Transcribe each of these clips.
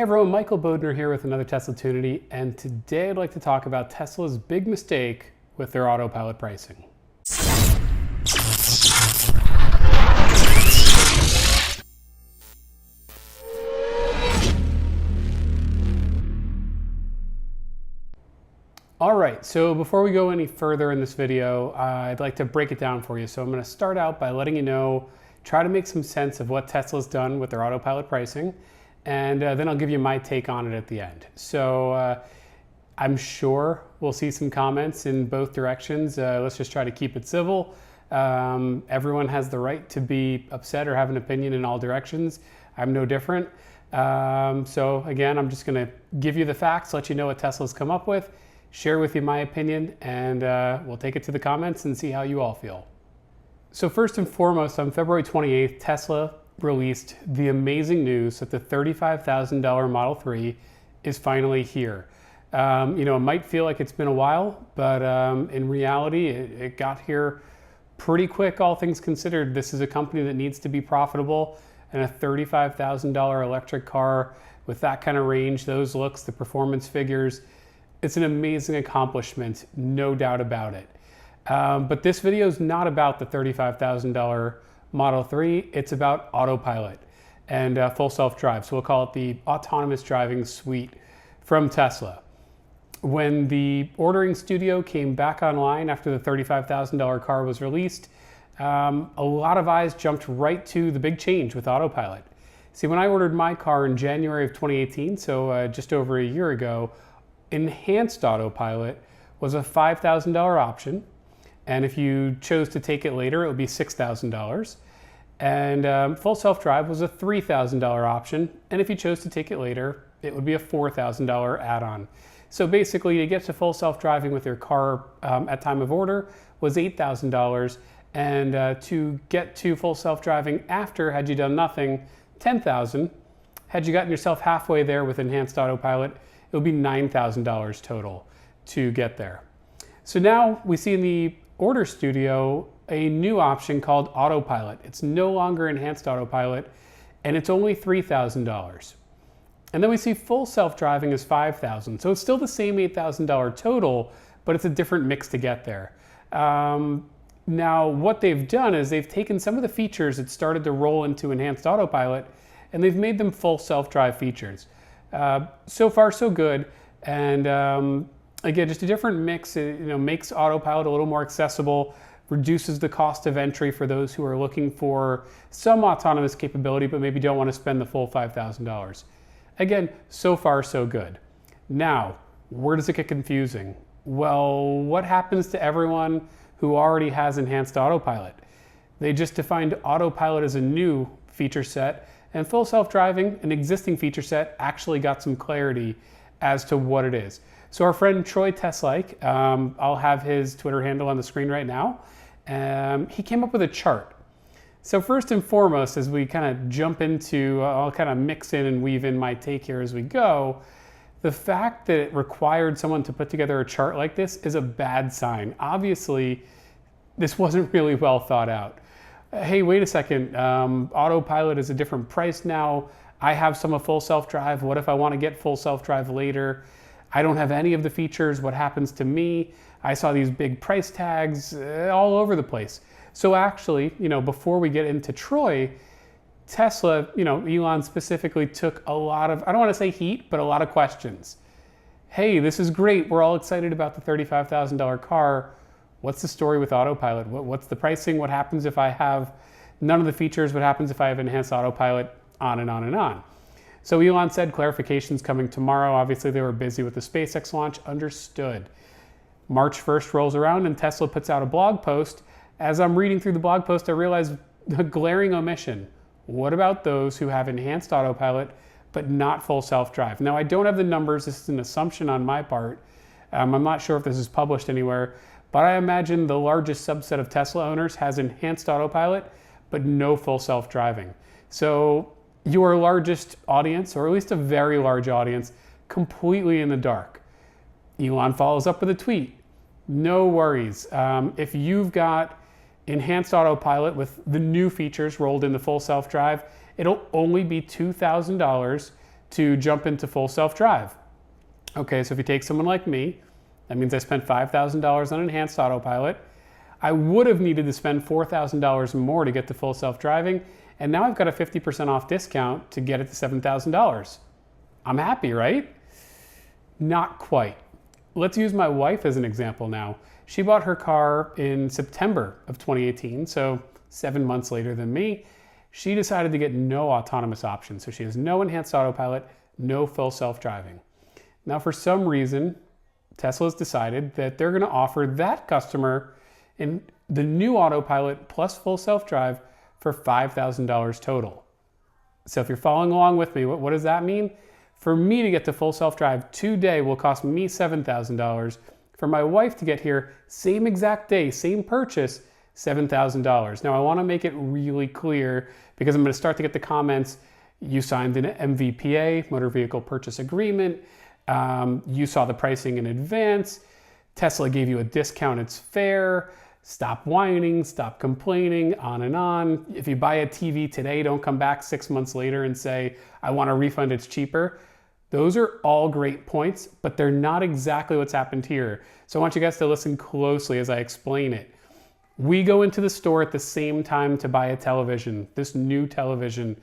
Hey everyone, Michael Bodner here with another Tesla Tunity, and today I'd like to talk about Tesla's big mistake with their Autopilot pricing. All right, so before we go any further in this video, I'd like to break it down for you. So I'm going to start out by letting you know, try to make some sense of what Tesla's done with their Autopilot pricing. And then I'll give you my take on it at the end. So I'm sure we'll see some comments in both directions. Let's just try to keep it civil. Everyone has the right to be upset or have an opinion in all directions. I'm no different. So again, I'm just gonna give you the facts, let you know what Tesla's come up with, share with you my opinion, and we'll take it to the comments and see how you all feel. So first and foremost, on February 28th, Tesla released the amazing news that the $35,000 Model 3 is finally here. You know, it might feel like it's been a while, but in reality, it got here pretty quick, all things considered. This is a company that needs to be profitable, and a $35,000 electric car with that kind of range, those looks, the performance figures, it's an amazing accomplishment, no doubt about it. But this video is not about the $35,000 Model 3, it's about Autopilot and full self-drive. So we'll call it the autonomous driving suite from Tesla. When the ordering studio came back online after the $35,000 car was released, a lot of eyes jumped right to the big change with Autopilot. See, when I ordered my car in January of 2018, so just over a year ago, enhanced Autopilot was a $5,000 option. And if you chose to take it later, it would be $6,000. And full self-drive was a $3,000 option. And if you chose to take it later, it would be a $4,000 add-on. So basically, to get to full self-driving with your car at time of order was $8,000. And to get to full self-driving after, had you done nothing, $10,000. Had you gotten yourself halfway there with enhanced Autopilot, it would be $9,000 total to get there. So now we see in the order studio a new option called Autopilot. It's no longer enhanced Autopilot, and it's only $3,000. And then we see full self-driving is $5,000. So it's still the same $8,000 total, but it's a different mix to get there. Now, what they've done is they've taken some of the features that started to roll into enhanced Autopilot, and they've made them full self-drive features. So far, so good. And again, just a different mix, makes Autopilot a little more accessible, reduces the cost of entry for those who are looking for some autonomous capability, but maybe don't want to spend the full $5,000. Again, so far, so good. Now, where does it get confusing? Well, what happens to everyone who already has enhanced Autopilot? They just defined Autopilot as a new feature set, and full self-driving, an existing feature set, actually got some clarity as to what it is. So our friend Troy Teslike, I'll have his Twitter handle on the screen right now. He came up with a chart. So first and foremost, as we kind of jump into, I'll kind of mix in and weave in my take here as we go. The fact that it required someone to put together a chart like this is a bad sign. Obviously, this wasn't really well thought out. Hey, wait a second, Autopilot is a different price now. I have some of full self-drive. What if I want to get full self-drive later? I don't have any of the features. What happens to me? I saw these big price tags all over the place. So actually, before we get into Troy, Tesla, Elon specifically took a lot of, I don't want to say heat, but a lot of questions. Hey, this is great. We're all excited about the $35,000 car. What's the story with Autopilot? What's the pricing? What happens if I have none of the features? What happens if I have enhanced Autopilot? On and on and on. So Elon said clarification's coming tomorrow. Obviously, they were busy with the SpaceX launch. Understood. March 1st rolls around and Tesla puts out a blog post. As I'm reading through the blog post, I realized a glaring omission. What about those who have enhanced Autopilot but not full self-drive? Now, I don't have the numbers. This is an assumption on my part. I'm not sure if this is published anywhere, but I imagine the largest subset of Tesla owners has enhanced Autopilot but no full self-driving. So your largest audience, or at least a very large audience, completely in the dark. Elon follows up with a tweet. No worries. If you've got enhanced Autopilot with the new features rolled into full self-drive, it'll only be $2,000 to jump into full self-drive. Okay, so if you take someone like me, that means I spent $5,000 on enhanced autopilot. I would have needed to spend $4,000 more to get to full self-driving, and now I've got a 50% off discount to get it to $7,000. I'm happy, right? Not quite. Let's use my wife as an example now. She bought her car in September of 2018, so 7 months later than me. She decided to get no autonomous options, so she has no enhanced autopilot, no full self-driving. Now, for some reason, Tesla's decided that they're going to offer that customer in the new autopilot plus full self-drive for $5,000 total. So if you're following along with me, what does that mean? For me to get to full self-drive today will cost me $7,000. For my wife to get here, same exact day, same purchase, $7,000. Now I want to make it really clear because I'm going to start to get the comments. You signed an MVPA, Motor Vehicle Purchase Agreement. You saw the pricing in advance. Tesla gave you a discount, it's fair. Stop whining, stop complaining, on and on. If you buy a TV today, don't come back 6 months later and say, I want a refund, it's cheaper. Those are all great points, but they're not exactly what's happened here. So I want you guys to listen closely as I explain it. We go into the store at the same time to buy a television, this new television.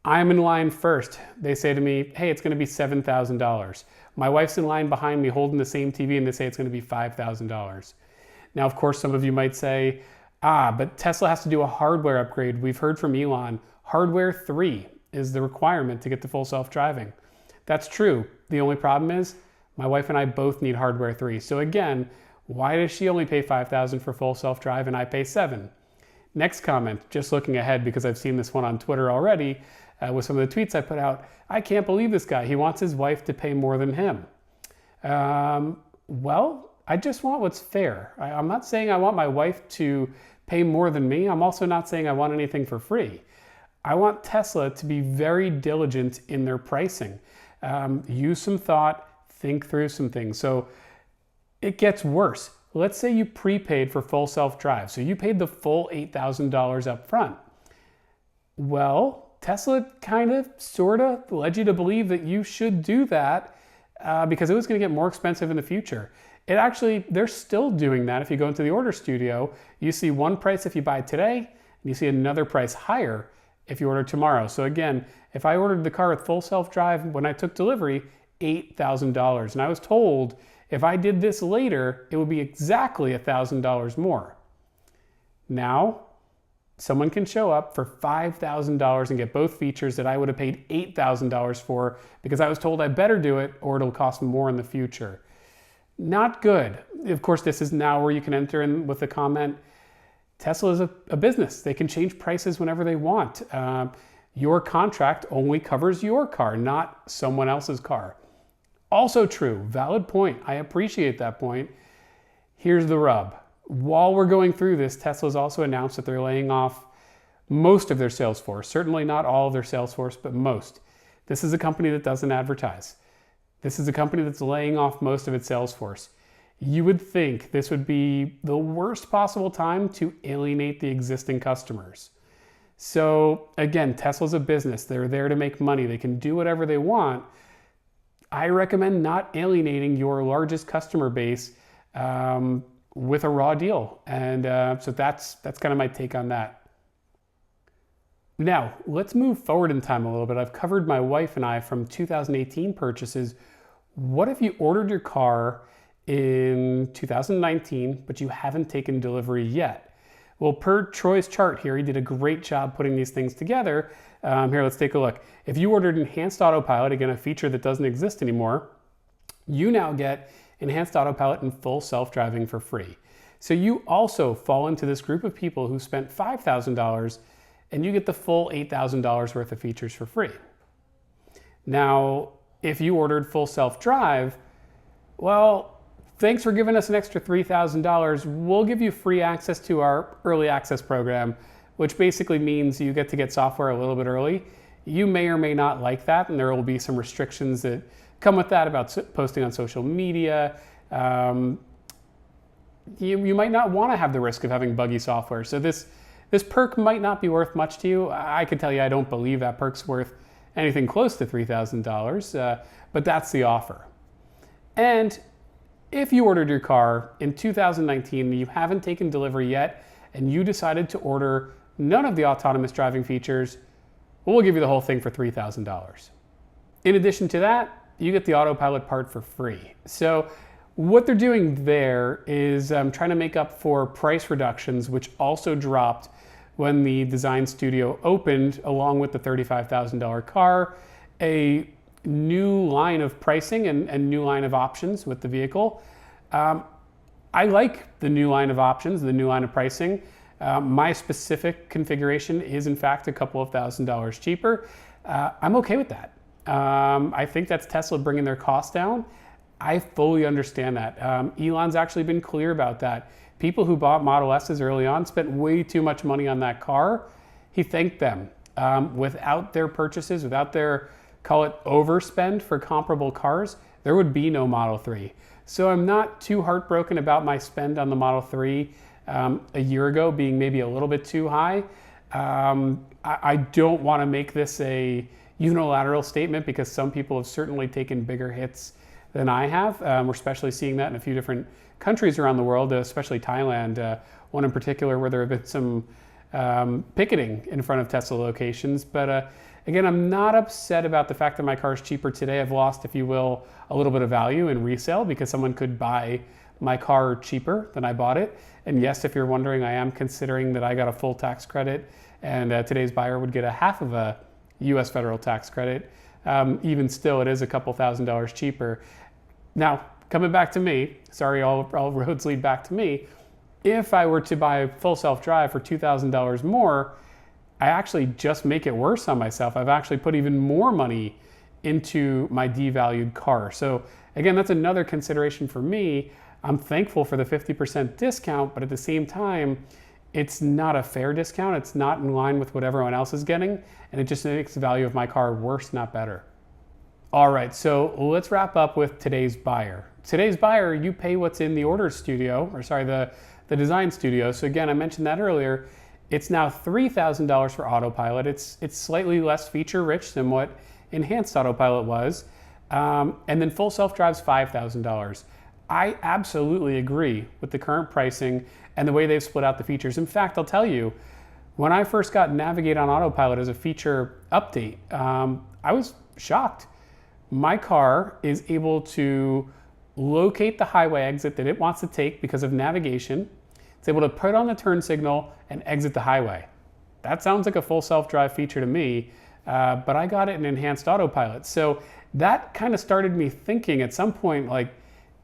I'm in line first. They say to me, hey, it's gonna be $7,000. My wife's in line behind me holding the same TV and they say it's gonna be $5,000. Now, of course, some of you might say, but Tesla has to do a hardware upgrade. We've heard from Elon, hardware 3 is the requirement to get to full self-driving. That's true. The only problem is my wife and I both need hardware 3. So again, why does she only pay $5,000 for full self-drive and I pay $7,000? Next comment, just looking ahead because I've seen this one on Twitter already with some of the tweets I put out. I can't believe this guy. He wants his wife to pay more than him. Well, I just want what's fair. I'm not saying I want my wife to pay more than me. I'm also not saying I want anything for free. I want Tesla to be very diligent in their pricing. Use some thought, think through some things. So it gets worse. Let's say you prepaid for full self-drive. So you paid the full $8,000 up front. Well, Tesla kind of, sort of led you to believe that you should do that because it was going to get more expensive in the future. It actually, they're still doing that. If you go into the order studio, you see one price if you buy today, and you see another price higher if you order tomorrow. So again, if I ordered the car with full self-drive when I took delivery, $8,000. And I was told if I did this later, it would be exactly $1,000 more. Now, someone can show up for $5,000 and get both features that I would have paid $8,000 for because I was told I better do it or it'll cost more in the future. Not good. Of course, this is now where you can enter in with a comment. Tesla is a business. They can change prices whenever they want. Your contract only covers your car, not someone else's car. Also true, valid point. I appreciate that point. Here's the rub. While we're going through this, Tesla's also announced that they're laying off most of their sales force. Certainly not all of their sales force, but most. This is a company that doesn't advertise. This is a company that's laying off most of its sales force. You would think this would be the worst possible time to alienate the existing customers. So again, Tesla's a business. They're there to make money. They can do whatever they want. I recommend not alienating your largest customer base with a raw deal. And so that's kind of my take on that. Now, let's move forward in time a little bit. I've covered my wife and I from 2018 purchases. What if you ordered your car in 2019, but you haven't taken delivery yet? Well, per Troy's chart here, he did a great job putting these things together. Here, let's take a look. If you ordered Enhanced Autopilot, again, a feature that doesn't exist anymore, you now get Enhanced Autopilot and full self-driving for free. So you also fall into this group of people who spent $5,000 and you get the full $8,000 worth of features for free. Now, if you ordered full self-drive, well, thanks for giving us an extra $3,000. We'll give you free access to our early access program, which basically means you get to get software a little bit early. You may or may not like that, and there will be some restrictions that come with that about posting on social media. You might not want to have the risk of having buggy software. So this perk might not be worth much to you. I could tell you I don't believe that perk's worth anything close to $3,000, but that's the offer. And if you ordered your car in 2019 and you haven't taken delivery yet, and you decided to order none of the autonomous driving features, well, we'll give you the whole thing for $3,000. In addition to that, you get the Autopilot part for free. So what they're doing there is trying to make up for price reductions, which also dropped when the design studio opened, along with the $35,000 car, a new line of pricing and new line of options with the vehicle. I like the new line of options, the new line of pricing. My specific configuration is in fact a couple of $1,000s cheaper. I'm okay with that. I think that's Tesla bringing their costs down. I fully understand that. Elon's actually been clear about that. People who bought Model S's early on spent way too much money on that car. He thanked them. Without their purchases, without their, call it overspend for comparable cars, there would be no Model 3. So I'm not too heartbroken about my spend on the Model 3 a year ago being maybe a little bit too high. I don't want to make this a unilateral statement because some people have certainly taken bigger hits than I have. We're especially seeing that in a few different countries around the world, especially Thailand, one in particular where there have been some picketing in front of Tesla locations. But again, I'm not upset about the fact that my car is cheaper today. I've lost, if you will, a little bit of value in resale because someone could buy my car cheaper than I bought it. And yes, if you're wondering, I am considering that I got a full tax credit and today's buyer would get a half of a US federal tax credit. Even still, it is a couple $1,000s cheaper. Now, coming back to me, sorry, all roads lead back to me. If I were to buy full self-drive for $2,000 more, I actually just make it worse on myself. I've actually put even more money into my devalued car. So again, that's another consideration for me. I'm thankful for the 50% discount, but at the same time, it's not a fair discount. It's not in line with what everyone else is getting, and it just makes the value of my car worse, not better. All right, so let's wrap up with today's buyer. Today's buyer, you pay what's in the order studio, or sorry, the design studio. So again, I mentioned that earlier. It's now $3,000 for Autopilot. It's slightly less feature rich than what enhanced Autopilot was. And then full self-drive's $5,000. I absolutely agree with the current pricing and the way they've split out the features. In fact, I'll tell you, when I first got Navigate on Autopilot as a feature update, I was shocked. My car is able to locate the highway exit that it wants to take because of navigation. It's able to put on the turn signal and exit the highway. That sounds like a full self-drive feature to me, but I got it in enhanced Autopilot. So that kind of started me thinking at some point, like,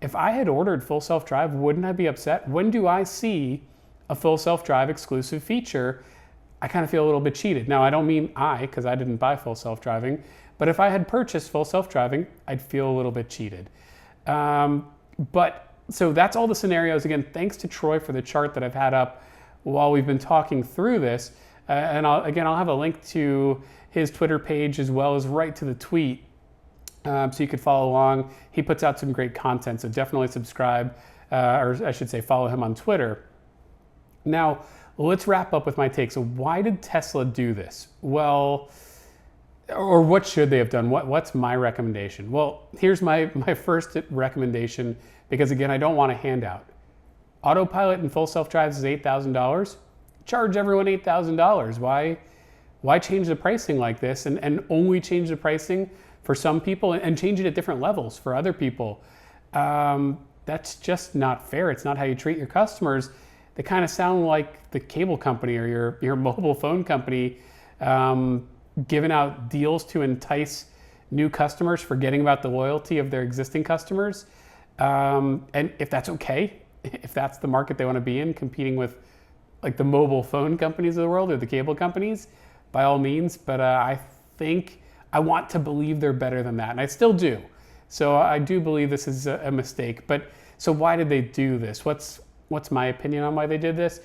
if I had ordered full self-drive, wouldn't I be upset? When do I see a full self-drive exclusive feature? I kind of feel a little bit cheated. Now, I don't mean because I didn't buy full self-driving, but if I had purchased full self-driving, I'd feel a little bit cheated. So that's all the scenarios. Again, thanks to Troy for the chart that I've had up while we've been talking through this. And I'll have a link to his Twitter page as well as right to the tweet so you could follow along. He puts out some great content, so definitely subscribe, or I should say follow him on Twitter. Now, let's wrap up with my take. So why did Tesla do this? Well, or what should they have done? What's my recommendation? Well, here's my first recommendation, because again, I don't want a handout. Autopilot and full self-drives is $8,000. Charge everyone $8,000. Why change the pricing like this and only change the pricing for some people and change it at different levels for other people? That's just not fair. It's not how you treat your customers. They kind of sound like the cable company or your mobile phone company giving out deals to entice new customers, forgetting about the loyalty of their existing customers. And if that's okay, if that's the market they want to be in, competing with like the mobile phone companies of the world or the cable companies, by all means. But I think I want to believe they're better than that, and I still do. So I do believe this is a mistake. But so why did they do this? What's my opinion on why they did this?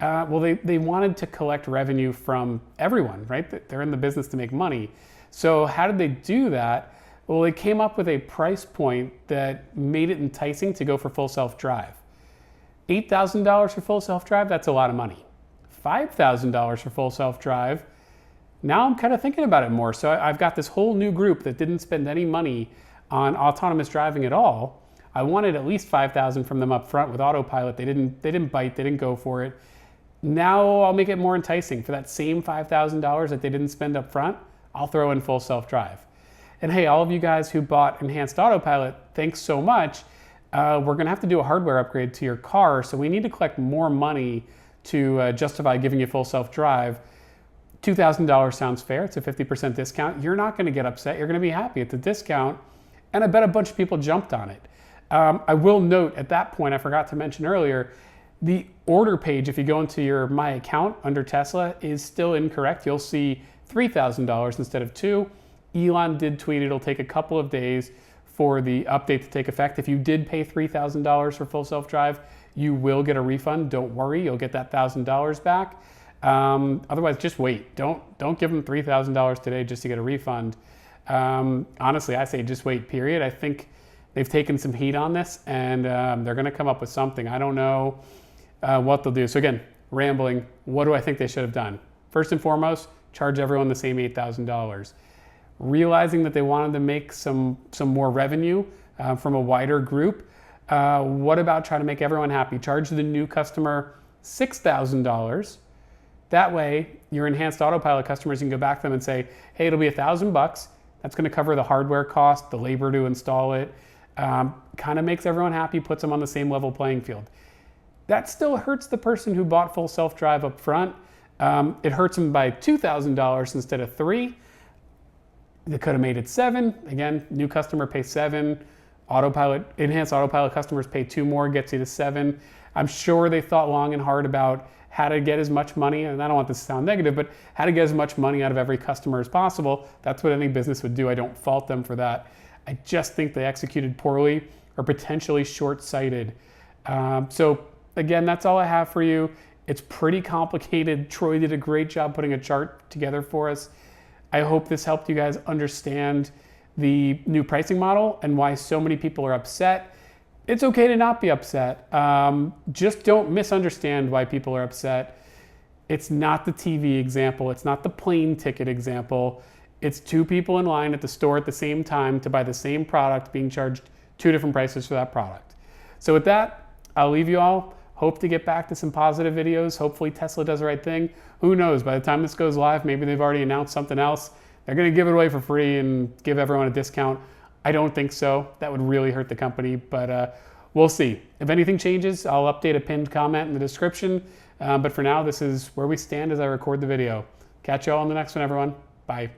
Well, they wanted to collect revenue from everyone, right? They're in the business to make money. So how did they do that? Well, they came up with a price point that made it enticing to go for full self-drive. $8,000 for full self-drive, that's a lot of money. $5,000 for full self-drive, Now I'm kind of thinking about it more. So I've got this whole new group that didn't spend any money on autonomous driving at all. I wanted at least $5,000 from them up front with Autopilot. They didn't bite, they didn't go for it. Now I'll make it more enticing. For that same $5,000 that they didn't spend up front, I'll throw in full self-drive. And hey, all of you guys who bought enhanced Autopilot, thanks so much. We're gonna have to do a hardware upgrade to your car, so we need to collect more money to justify giving you full self-drive. $2,000 sounds fair. It's a 50% discount. You're not gonna get upset. You're gonna be happy at the discount. And I bet a bunch of people jumped on it. I will note at that point, I forgot to mention earlier, the order page, if you go into your My Account under Tesla, is still incorrect. You'll see $3,000 instead of $2,000. Elon did tweet it'll take a couple of days for the update to take effect. If you did pay $3,000 for full self-drive, you will get a refund. Don't worry, you'll get that $1,000 back. Otherwise, just wait. Don't give them $3,000 today just to get a refund. Honestly, I say just wait, period. I think they've taken some heat on this, and they're gonna come up with something. I don't know what they'll do. So again, rambling, what do I think they should have done? First and foremost, charge everyone the same $8,000. Realizing that they wanted to make some more revenue from a wider group, what about trying to make everyone happy? Charge the new customer $6,000. That way, your enhanced Autopilot customers can go back to them and say, hey, it'll be $1,000. That's gonna cover the hardware cost, the labor to install it. Kind of makes everyone happy, puts them on the same level playing field. That still hurts the person who bought full self-drive up front. It hurts them by $2,000 instead of $3,000. They could have made it $7,000. Again, new customer pays $7,000. Autopilot, enhanced Autopilot customers pay $2,000 more, gets you to $7,000. I'm sure they thought long and hard about how to get as much money, and I don't want this to sound negative, but how to get as much money out of every customer as possible. That's what any business would do. I don't fault them for that. I just think they executed poorly or potentially short-sighted. So again, that's all I have for you. It's pretty complicated. Troy did a great job putting a chart together for us. I hope this helped you guys understand the new pricing model and why so many people are upset. It's okay to not be upset. Just don't misunderstand why people are upset. It's not the TV example. It's not the plane ticket example. It's two people in line at the store at the same time to buy the same product being charged two different prices for that product. So with that, I'll leave you all. Hope to get back to some positive videos. Hopefully Tesla does the right thing. Who knows, by the time this goes live, maybe they've already announced something else. They're gonna give it away for free and give everyone a discount. I don't think so. That would really hurt the company, but we'll see. If anything changes, I'll update a pinned comment in the description. But for now, this is where we stand as I record the video. Catch you all in the next one, everyone. Bye.